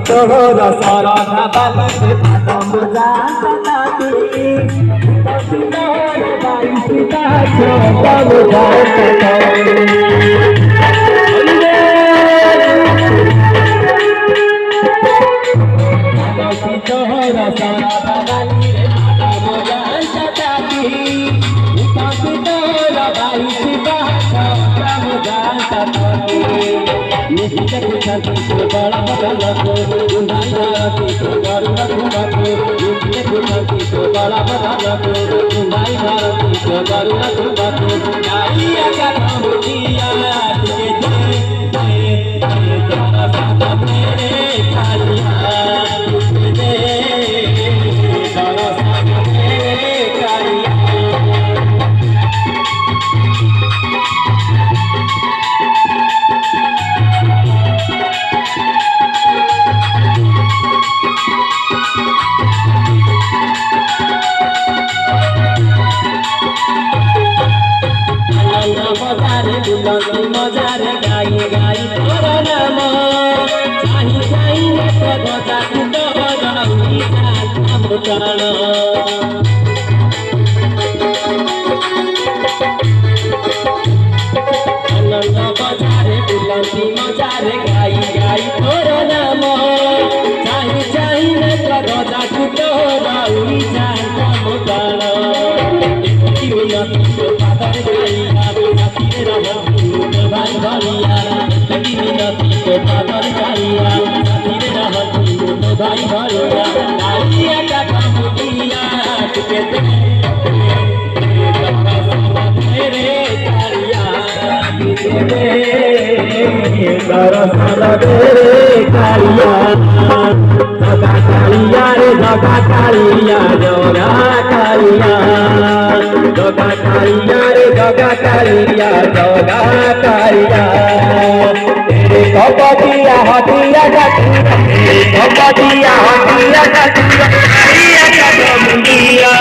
तोहर सरधा बाली पादम जाती तोहर बाई सीता चोदम जाती तोहर सरधा बाली पादम जाती तोहर बाई सीता चोदम जाती निश्चित कुछ बड़ा बदल को उन्हाई भारती को बड़ा घुमाको निश्चित कुछ बड़ा बदल को उन्हाई भारती को बड़ा घुमाको नारिया का मुखिया के दे तेरा साथ मेरे कालिया दे तेरा साथ मेरे कालिया मजार गाई गाई तोर नाम चाही चाही गजा तोरी प्राण आनंद बजारे बुलंदी मजार गाई गाई तोर नाम चाही चाही गजा तोरी प्राण पादर गाइया भाई भैया को पादर गाइया भाई भैया गाइया का मुखिया के मेरे कालिया दरअसल मेरे कालिया जगा कालिया रे जगा कालिया जोरा कालिया जगा कालिया रे जगा कालिया जगा कालिया तेरे कपटिया हटिया जातिया तेरे कपटिया हटिया जातिया कालिया का मुंडिया